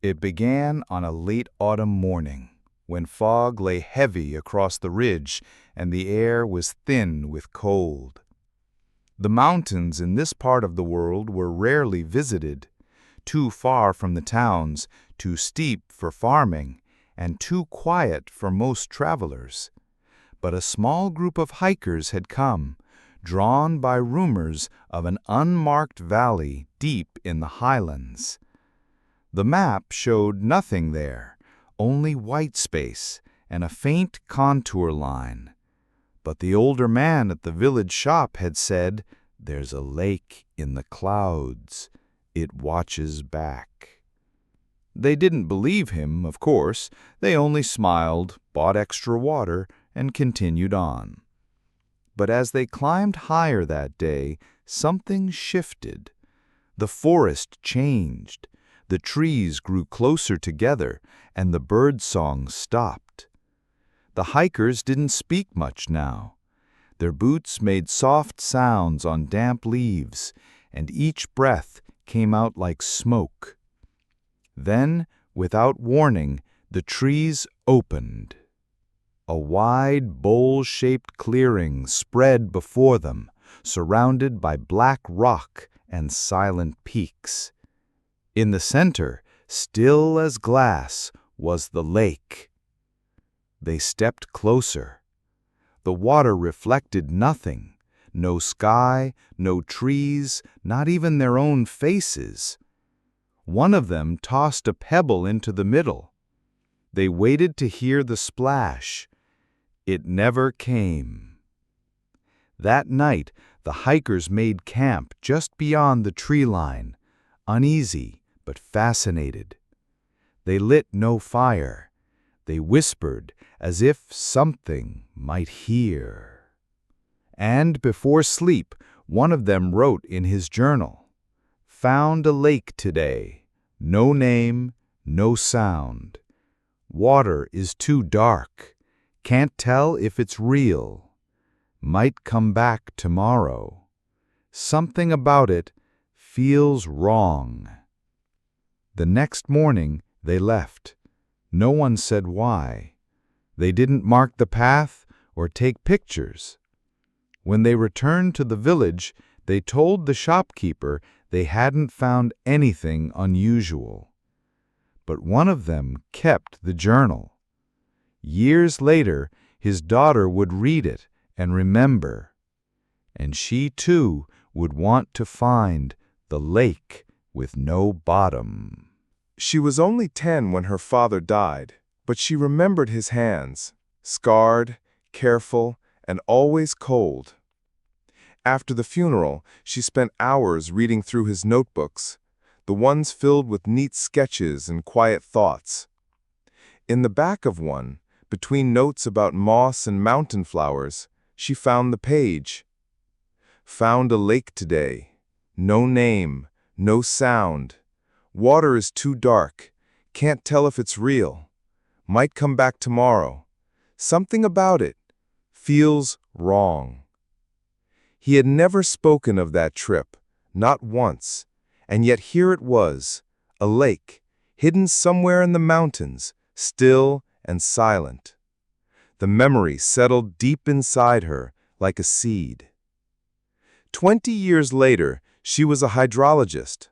It began on a late autumn morning, when fog lay heavy across the ridge and the air was thin with cold. The mountains in this part of the world were rarely visited, too far from the towns, too steep for farming, and too quiet for most travelers. But a small group of hikers had come, drawn by rumors of an unmarked valley deep in the highlands. The map showed nothing there, only white space and a faint contour line. But the older man at the village shop had said, "There's a lake in the clouds. It watches back." They didn't believe him, of course. They only smiled, bought extra water, and continued on. But as they climbed higher that day, something shifted. The forest changed. The trees grew closer together, and the birdsong stopped. The hikers didn't speak much now. Their boots made soft sounds on damp leaves, and each breath came out like smoke. Then, without warning, the trees opened. A wide, bowl-shaped clearing spread before them, surrounded by black rock and silent peaks. In the center, still as glass, was the lake. They stepped closer. The water reflected nothing, no sky, no trees, not even their own faces. One of them tossed a pebble into the middle. They waited to hear the splash. It never came. That night, the hikers made camp just beyond the tree line, uneasy but fascinated. They lit no fire. They whispered as if something might hear. And before sleep, one of them wrote in his journal, "Found a lake today. No name, no sound. Water is too dark. Can't tell if it's real. Might come back tomorrow. Something about it feels wrong." The next morning they left. No one said why. They didn't mark the path or take pictures. When they returned to the village, they told the shopkeeper they hadn't found anything unusual. But one of them kept the journal. Years later, his daughter would read it and remember. And she, too, would want to find the lake with no bottom. She was only 10 when her father died, but she remembered his hands, scarred, careful, and always cold. After the funeral, she spent hours reading through his notebooks, the ones filled with neat sketches and quiet thoughts. In the back of one, between notes about moss and mountain flowers, she found the page. "Found a lake today. No name, no sound. Water is too dark. Can't tell if it's real. Might come back tomorrow. Something about it feels wrong." He had never spoken of that trip, not once, and yet here it was, a lake, hidden somewhere in the mountains, still and silent. The memory settled deep inside her like a seed. 20 years later, she was a hydrologist.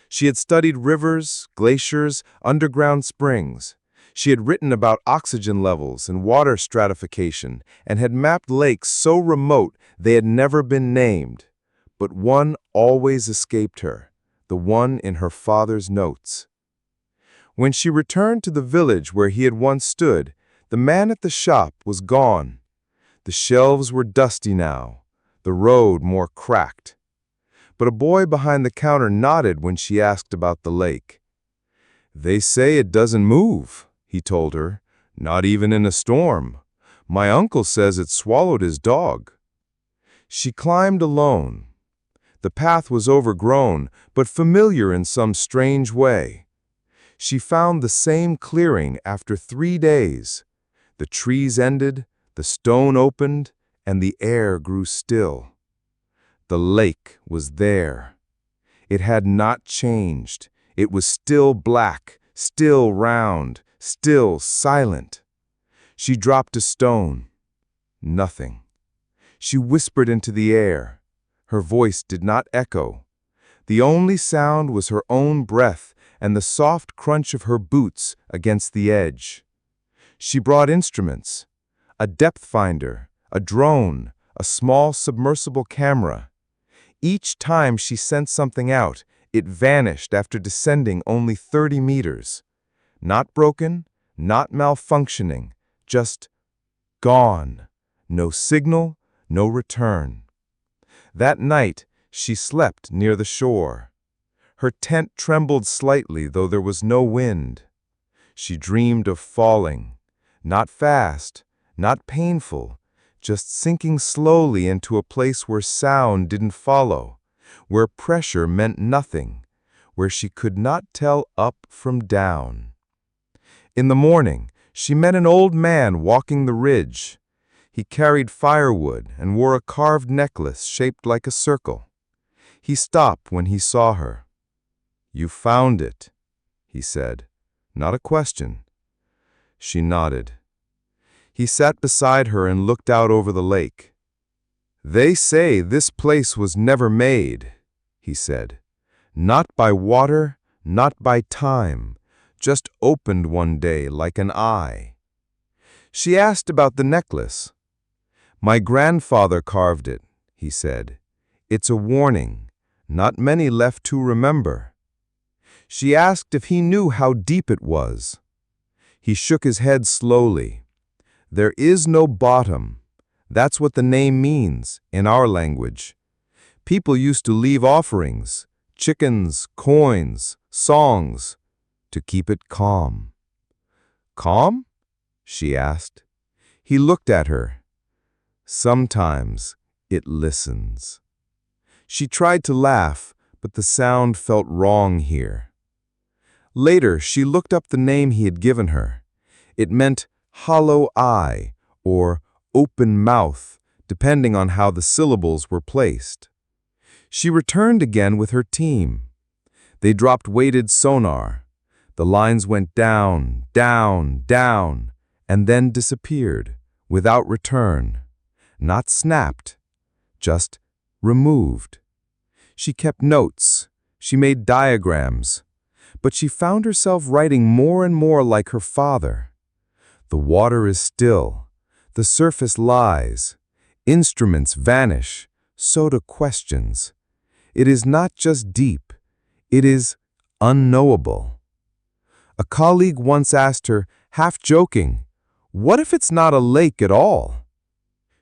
She had studied rivers, glaciers, underground springs. She had written about oxygen levels and water stratification and had mapped lakes so remote they had never been named. But one always escaped her, the one in her father's notes. When she returned to the village where he had once stood, the man at the shop was gone. The shelves were dusty now, the road more cracked. But a boy behind the counter nodded when she asked about the lake. "They say it doesn't move," he told her, "not even in a storm. My uncle says it swallowed his dog." She climbed alone. The path was overgrown, but familiar in some strange way. She found the same clearing after 3 days. The trees ended, the stone opened, and the air grew still. The lake was there. It had not changed. It was still black, still round, still silent. She dropped a stone. Nothing. She whispered into the air. Her voice did not echo. The only sound was her own breath and the soft crunch of her boots against the edge. She brought instruments, a depth finder, a drone, a small submersible camera. Each time she sent something out, it vanished after descending only 30 meters. Not broken, not malfunctioning, just gone. No signal, no return. That night, she slept near the shore. Her tent trembled slightly, though there was no wind. She dreamed of falling, not fast, not painful, just sinking slowly into a place where sound didn't follow, where pressure meant nothing, where she could not tell up from down. In the morning, she met an old man walking the ridge. He carried firewood and wore a carved necklace shaped like a circle. He stopped when he saw her. "You found it," he said. Not a question. She nodded. He sat beside her and looked out over the lake. "They say this place was never made," he said. "Not by water, not by time, just opened one day like an eye." She asked about the necklace. "My grandfather carved it," he said. "It's a warning, not many left to remember." She asked if he knew how deep it was. He shook his head slowly. "There is no bottom. That's what the name means in our language. People used to leave offerings, chickens, coins, songs, to keep it calm." "Calm?" she asked. He looked at her. "Sometimes it listens." She tried to laugh, but the sound felt wrong here. Later, she looked up the name he had given her. It meant hollow eye or open mouth, depending on how the syllables were placed. She returned again with her team. They dropped weighted sonar. The lines went down, down, down, and then disappeared, without return. Not snapped, just removed. She kept notes. She made diagrams. But she found herself writing more and more like her father. The water is still. The surface lies. Instruments vanish. So do questions. It is not just deep. It is unknowable. A colleague once asked her, half joking, "What if it's not a lake at all?"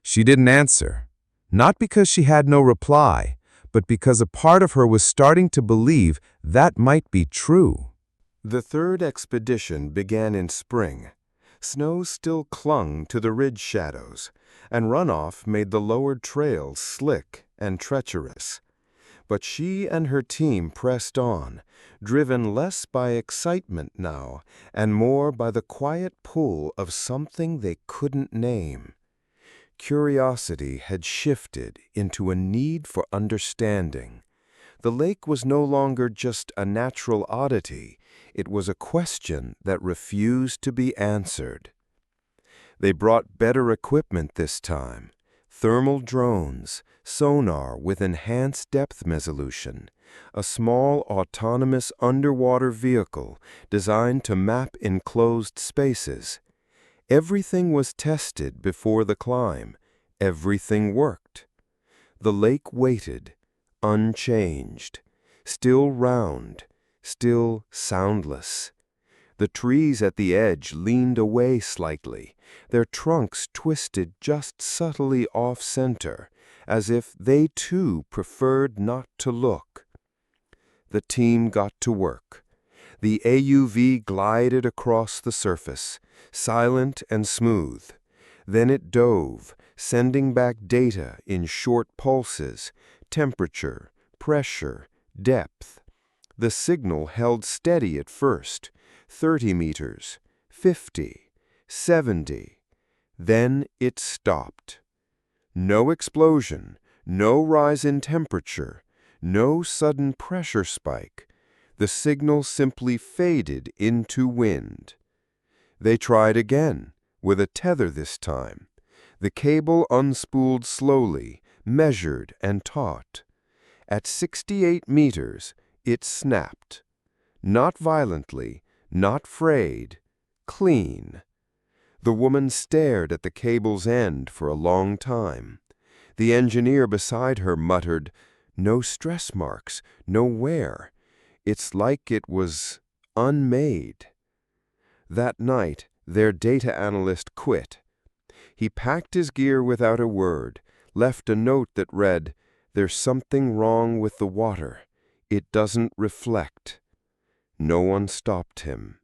She didn't answer, not because she had no reply, but because a part of her was starting to believe that might be true. The third expedition began in spring. Snow still clung to the ridge shadows, and runoff made the lowered trails slick and treacherous. But she and her team pressed on, driven less by excitement now and more by the quiet pull of something they couldn't name. Curiosity had shifted into a need for understanding. The lake was no longer just a natural oddity. It was a question that refused to be answered. They brought better equipment this time. Thermal drones, sonar with enhanced depth resolution, a small autonomous underwater vehicle designed to map enclosed spaces. Everything was tested before the climb. Everything worked. The lake waited, unchanged, still round, still soundless. The trees at the edge leaned away slightly, their trunks twisted just subtly off-center, as if they too preferred not to look. The team got to work. The AUV glided across the surface, silent and smooth. Then it dove, sending back data in short pulses, temperature, pressure, depth. The signal held steady at first, 30 meters, 50, 70. Then it stopped. No explosion, no rise in temperature, no sudden pressure spike. The signal simply faded into wind. They tried again, with a tether this time. The cable unspooled slowly, measured and taut. At 68 meters, it snapped. Not violently, not frayed, clean. The woman stared at the cable's end for a long time. The engineer beside her muttered, "No stress marks, no wear. It's like it was unmade." That night, their data analyst quit. He packed his gear without a word, left a note that read, "There's something wrong with the water. It doesn't reflect." No one stopped him.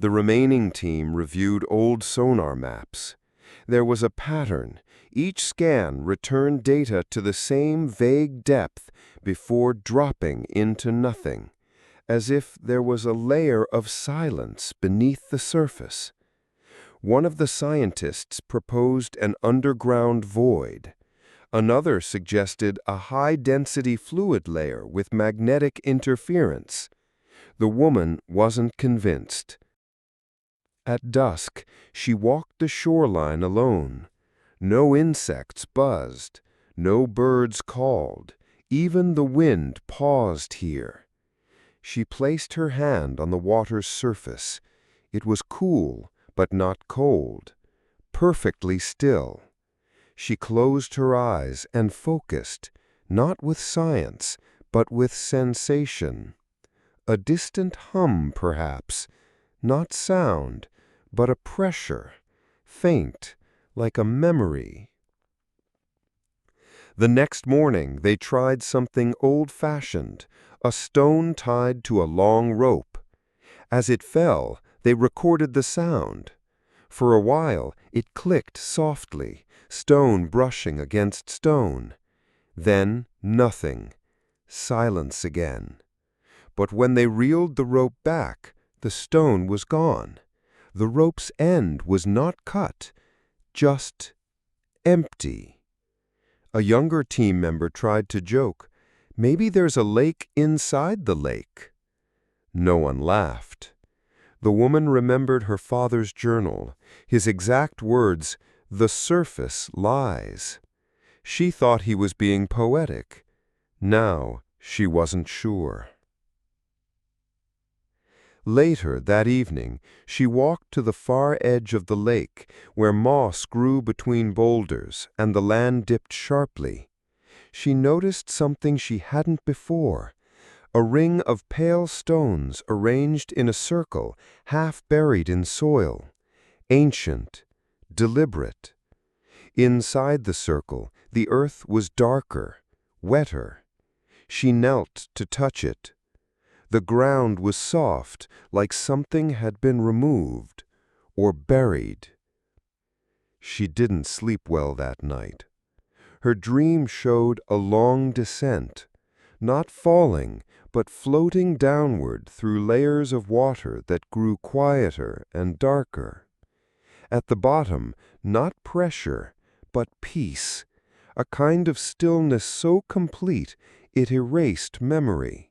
The remaining team reviewed old sonar maps. There was a pattern. Each scan returned data to the same vague depth before dropping into nothing, as if there was a layer of silence beneath the surface. One of the scientists proposed an underground void. Another suggested a high-density fluid layer with magnetic interference. The woman wasn't convinced. At dusk, she walked the shoreline alone. No insects buzzed, no birds called, even the wind paused here. She placed her hand on the water's surface. It was cool, but not cold, perfectly still. She closed her eyes and focused, not with science, but with sensation. A distant hum, perhaps, not sound, but a pressure, faint, like a memory. The next morning they tried something old-fashioned, a stone tied to a long rope. As it fell, they recorded the sound. For a while it clicked softly, stone brushing against stone. Then nothing, silence again. But when they reeled the rope back, the stone was gone. The rope's end was not cut, just empty. A younger team member tried to joke, "Maybe there's a lake inside the lake." No one laughed. The woman remembered her father's journal, his exact words, "The surface lies." She thought he was being poetic. Now she wasn't sure. Later that evening, she walked to the far edge of the lake, where moss grew between boulders and the land dipped sharply. She noticed something she hadn't before, a ring of pale stones arranged in a circle, half buried in soil, ancient, deliberate. Inside the circle, the earth was darker, wetter. She knelt to touch it. The ground was soft, like something had been removed or buried. She didn't sleep well that night. Her dream showed a long descent, not falling, but floating downward through layers of water that grew quieter and darker. At the bottom, not pressure, but peace, a kind of stillness so complete it erased memory.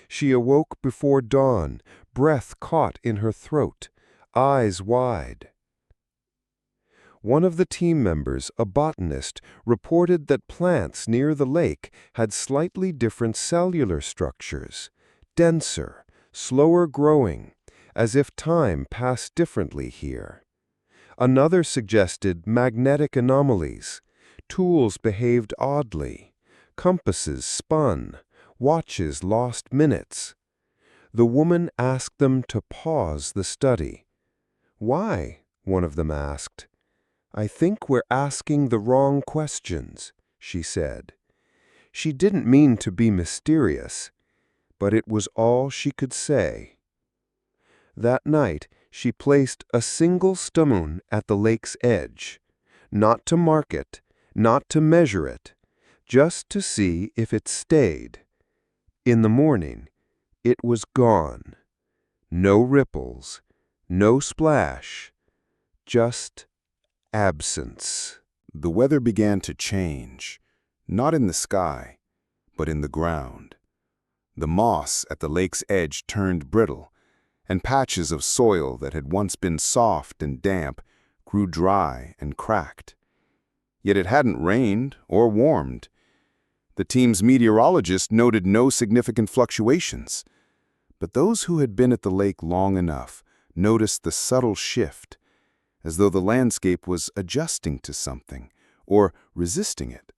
She awoke before dawn, breath caught in her throat, eyes wide. One of the team members, a botanist, reported that plants near the lake had slightly different cellular structures, denser, slower growing, as if time passed differently here. Another suggested magnetic anomalies. Tools behaved oddly. Compasses spun. Watches lost minutes. The woman asked them to pause the study. "Why?" one of them asked. "I think we're asking the wrong questions," she said. She didn't mean to be mysterious, but it was all she could say. That night, she placed a single stone at the lake's edge, not to mark it, not to measure it, just to see if it stayed. In the morning, it was gone. No ripples, no splash, just absence. The weather began to change, not in the sky, but in the ground. The moss at the lake's edge turned brittle, and patches of soil that had once been soft and damp grew dry and cracked. Yet it hadn't rained or warmed. The team's meteorologist noted no significant fluctuations. But those who had been at the lake long enough noticed the subtle shift, as though the landscape was adjusting to something or resisting it.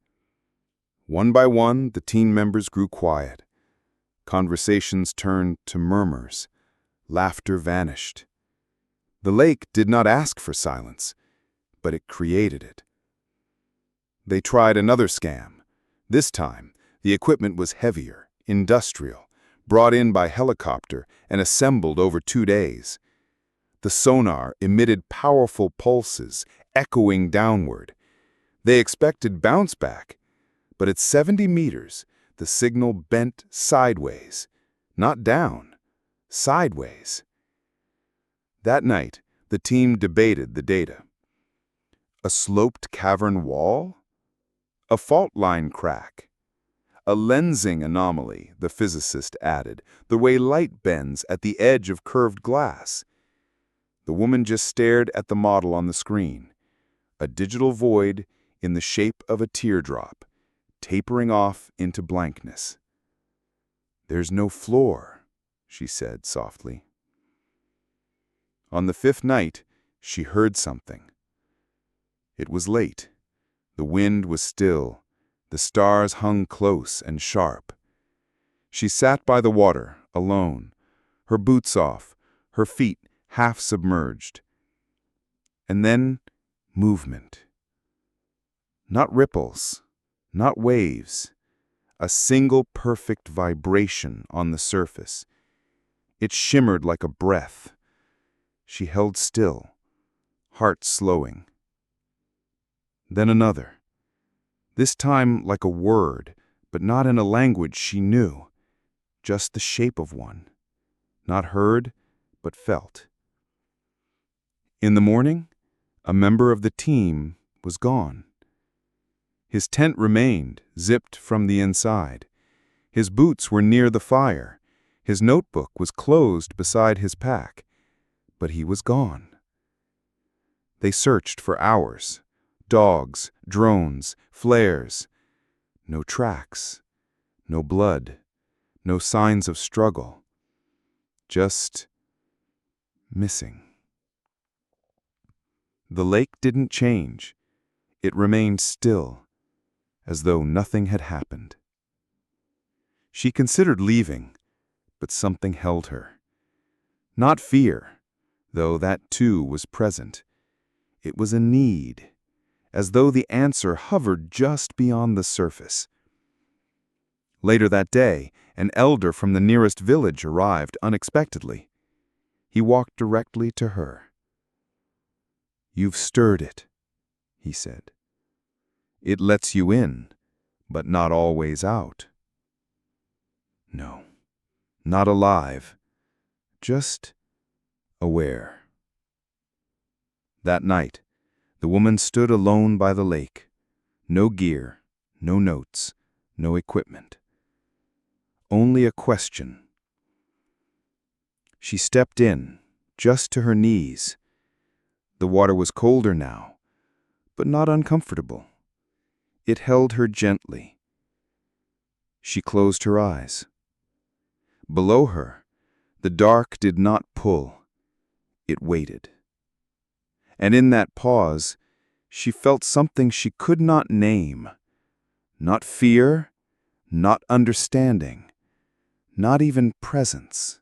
One by one, the team members grew quiet. Conversations turned to murmurs. Laughter vanished. The lake did not ask for silence, but it created it. They tried another scam. This time, the equipment was heavier, industrial, brought in by helicopter and assembled over 2 days. The sonar emitted powerful pulses, echoing downward. They expected bounce back, but at 70 meters, the signal bent sideways, not down, sideways. That night, the team debated the data. A sloped cavern wall? A fault line crack? A lensing anomaly, the physicist added, the way light bends at the edge of curved glass. The woman just stared at the model on the screen, a digital void in the shape of a teardrop, tapering off into blankness. "There's no floor," she said softly. On the 5th night, she heard something. It was late. The wind was still. The stars hung close and sharp. She sat by the water, alone, her boots off, her feet half submerged. And then, movement. Not ripples, not waves. A single perfect vibration on the surface. It shimmered like a breath. She held still, heart slowing. Then another. This time like a word, but not in a language she knew. Just the shape of one. Not heard, but felt. In the morning, a member of the team was gone. His tent remained, zipped from the inside. His boots were near the fire. His notebook was closed beside his pack. But he was gone. They searched for hours. Dogs, drones, flares. No tracks, no blood, no signs of struggle. Just missing. The lake didn't change. It remained still, as though nothing had happened. She considered leaving, but something held her. Not fear, though that too was present. It was a need, as though the answer hovered just beyond the surface. Later that day, an elder from the nearest village arrived unexpectedly. He walked directly to her. "You've stirred it," he said. "It lets you in, but not always out." No, not alive, just aware. That night, the woman stood alone by the lake. No gear, no notes, no equipment. Only a question. She stepped in, just to her knees. The water was colder now, but not uncomfortable. It held her gently. She closed her eyes. Below her, the dark did not pull. It waited. And in that pause, she felt something she could not name. Not fear, not understanding, not even presence.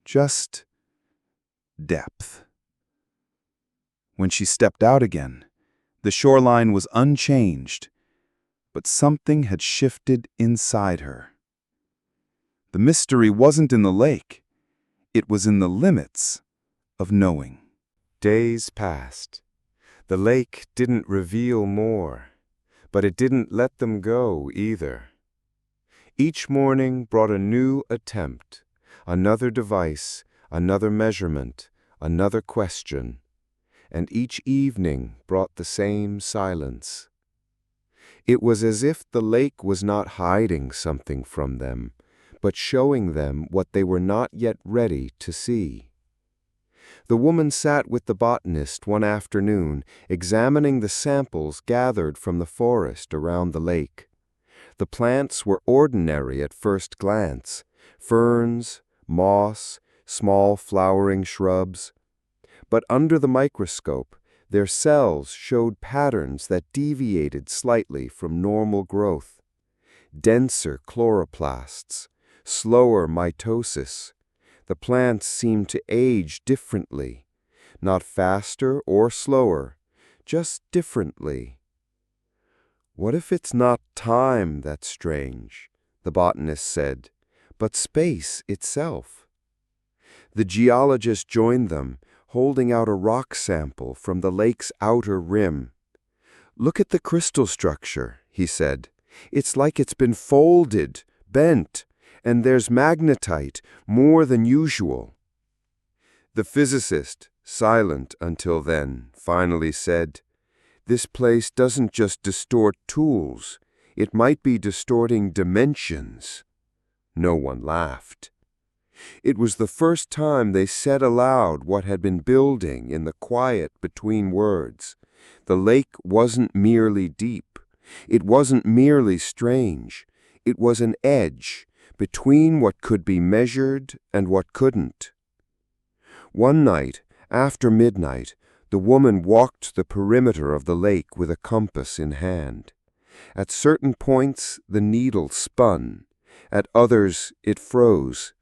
Just depth. When she stepped out again, the shoreline was unchanged, but something had shifted inside her. The mystery wasn't in the lake. It was in the limits of knowing. Days passed. The lake didn't reveal more, but it didn't let them go either. Each morning brought a new attempt, another device, another measurement, another question, and each evening brought the same silence. It was as if the lake was not hiding something from them, but showing them what they were not yet ready to see. The woman sat with the botanist one afternoon, examining the samples gathered from the forest around the lake. The plants were ordinary at first glance: ferns, moss, small flowering shrubs. But under the microscope, their cells showed patterns that deviated slightly from normal growth. Denser chloroplasts, slower mitosis. The plants seemed to age differently, not faster or slower, just differently. "What if it's not time that's strange?" the botanist said, "but space itself?" The geologist joined them, holding out a rock sample from the lake's outer rim. "Look at the crystal structure," he said. "It's like it's been folded, bent, and there's magnetite more than usual." The physicist, silent until then, finally said, "This place doesn't just distort tools, it might be distorting dimensions." No one laughed. It was the first time they said aloud what had been building in the quiet between words. The lake wasn't merely deep. It wasn't merely strange. It was an edge between what could be measured and what couldn't. One night, after midnight, the woman walked the perimeter of the lake with a compass in hand. At certain points, the needle spun. At others, it froze.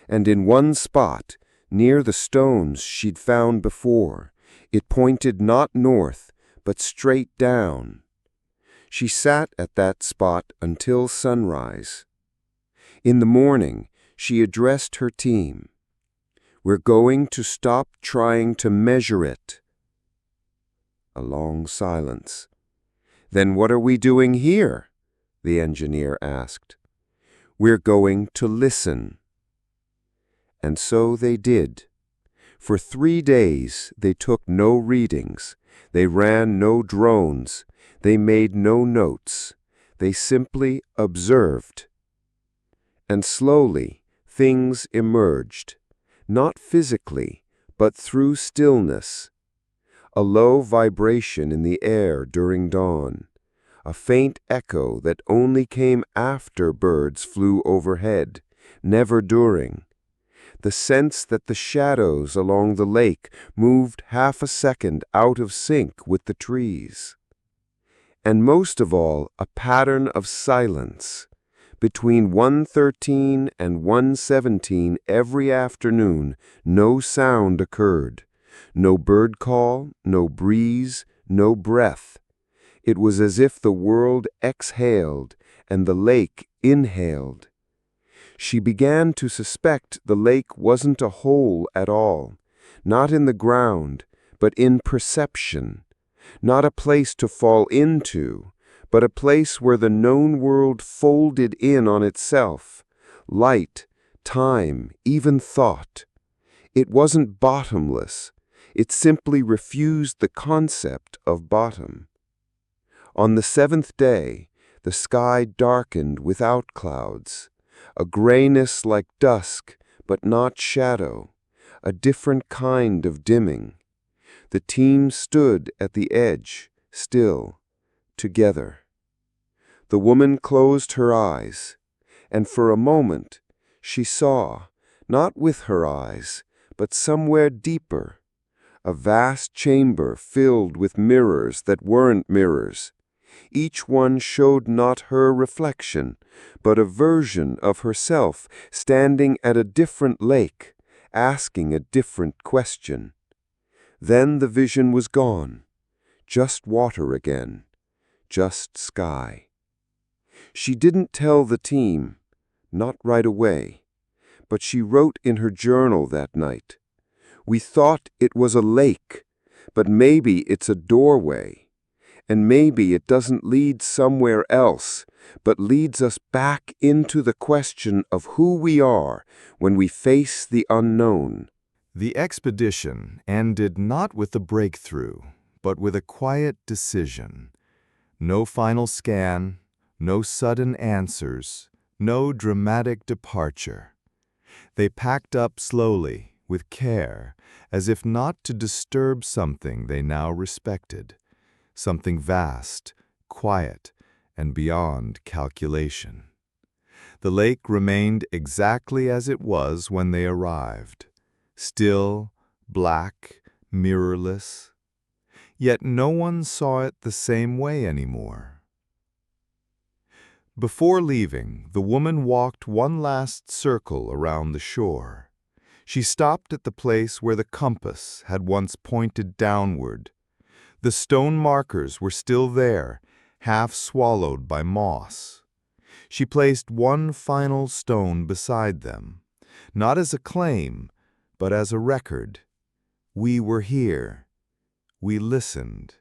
And in one spot, near the stones she'd found before, it pointed not north, but straight down. She sat at that spot until sunrise. In the morning, she addressed her team. "We're going to stop trying to measure it." A long silence. "Then what are we doing here?" the engineer asked. "We're going to listen." And so they did. For 3 days they took no readings, they ran no drones, they made no notes, they simply observed. And slowly things emerged, not physically, but through stillness. A low vibration in the air during dawn, a faint echo that only came after birds flew overhead, never during. The sense that the shadows along the lake moved half a second out of sync with the trees. And most of all, a pattern of silence. Between 1:13 and 1:17 every afternoon, no sound occurred. No bird call, no breeze, no breath. It was as if the world exhaled and the lake inhaled. She began to suspect the lake wasn't a hole at all, not in the ground, but in perception, not a place to fall into, but a place where the known world folded in on itself, light, time, even thought. It wasn't bottomless, it simply refused the concept of bottom. On the 7th day, the sky darkened without clouds. A grayness like dusk, but not shadow, a different kind of dimming. The team stood at the edge, still, together. The woman closed her eyes, and for a moment she saw, not with her eyes, but somewhere deeper, a vast chamber filled with mirrors that weren't mirrors. Each one showed not her reflection, but a version of herself standing at a different lake, asking a different question. Then the vision was gone. Just water again. Just sky. She didn't tell the team, not right away, but she wrote in her journal that night. "We thought it was a lake, but maybe it's a doorway. And maybe it doesn't lead somewhere else, but leads us back into the question of who we are when we face the unknown." The expedition ended not with a breakthrough, but with a quiet decision. No final scan, no sudden answers, no dramatic departure. They packed up slowly, with care, as if not to disturb something they now respected, something vast, quiet, and beyond calculation. The lake remained exactly as it was when they arrived, still, black, mirrorless. Yet no one saw it the same way anymore. Before leaving, the woman walked one last circle around the shore. She stopped at the place where the compass had once pointed downward. The stone markers were still there, half swallowed by moss. She placed one final stone beside them, not as a claim, but as a record. We were here. We listened.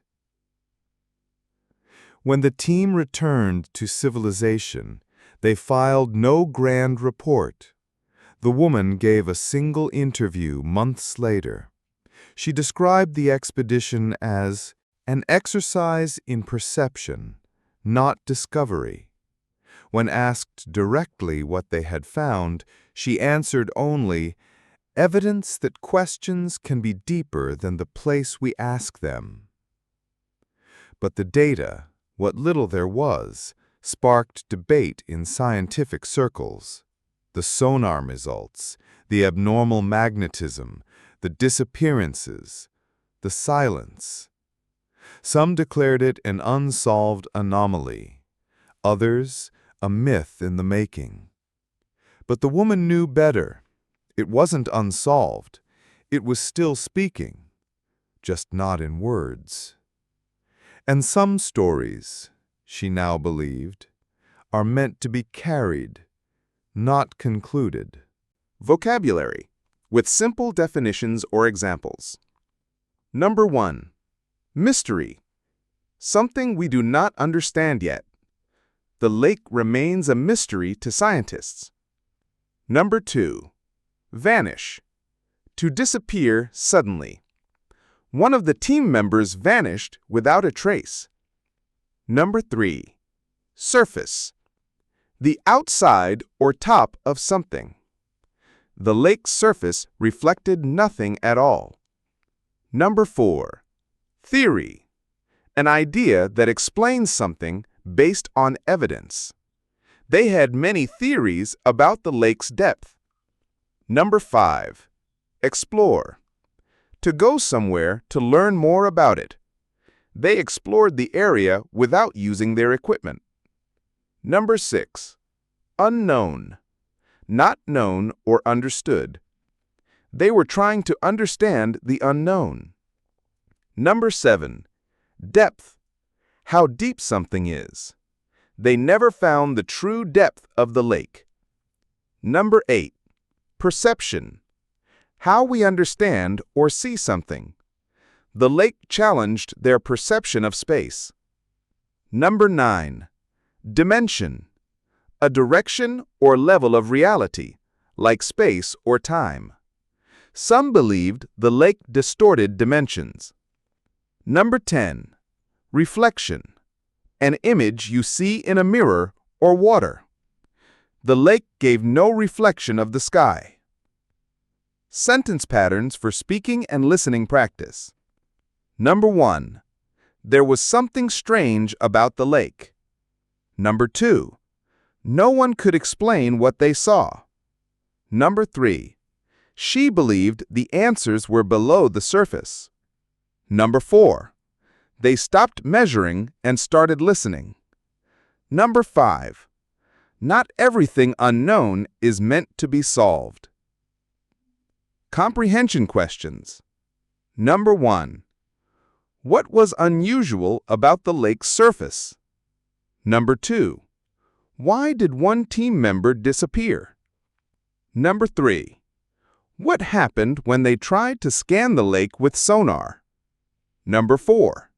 When the team returned to civilization, they filed no grand report. The woman gave a single interview months later. She described the expedition as an exercise in perception, not discovery. When asked directly what they had found, she answered only, "Evidence that questions can be deeper than the place we ask them." But the data, what little there was, sparked debate in scientific circles. The sonar results, the abnormal magnetism, the disappearances, the silence. Some declared it an unsolved anomaly, others a myth in the making. But the woman knew better. It wasn't unsolved. It was still speaking, just not in words. And some stories, she now believed, are meant to be carried, not concluded. Vocabulary, with simple definitions or examples. Number 1. Mystery. Something we do not understand yet. The lake remains a mystery to scientists. Number 2. Vanish. To disappear suddenly. One of the team members vanished without a trace. Number 3. Surface. The outside or top of something. The lake's surface reflected nothing at all. Number 4. Theory. An idea that explains something based on evidence. They had many theories about the lake's depth. Number 5. Explore. To go somewhere to learn more about it. They explored the area without using their equipment. Number 6. Unknown. Not known or understood. They were trying to understand the unknown. Number 7. Depth. How deep something is. They never found the true depth of the lake. Number 8. Perception. How we understand or see something. The lake challenged their perception of space. Number 9. Dimension. A direction or level of reality, like space or time. Some believed the lake distorted dimensions. Number 10. Reflection. An image you see in a mirror or water. The lake gave no reflection of the sky. Sentence patterns for speaking and listening practice. Number 1. There was something strange about the lake. Number 2. No one could explain what they saw. Number 3. She believed the answers were below the surface. Number 4. They stopped measuring and started listening. Number 5. Not everything unknown is meant to be solved. Comprehension questions. Number 1. What was unusual about the lake's surface? Number 2. Why did one team member disappear? Number 3. What happened when they tried to scan the lake with sonar? Number 4.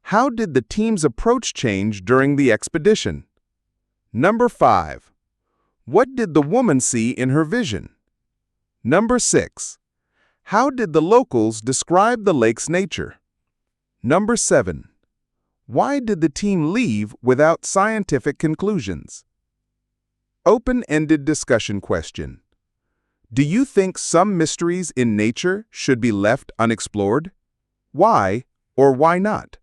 How did the team's approach change during the expedition? Number 5. What did the woman see in her vision? Number 6. How did the locals describe the lake's nature? Number 7. Why did the team leave without scientific conclusions? Open-ended discussion question. Do you think some mysteries in nature should be left unexplored? Why or why not?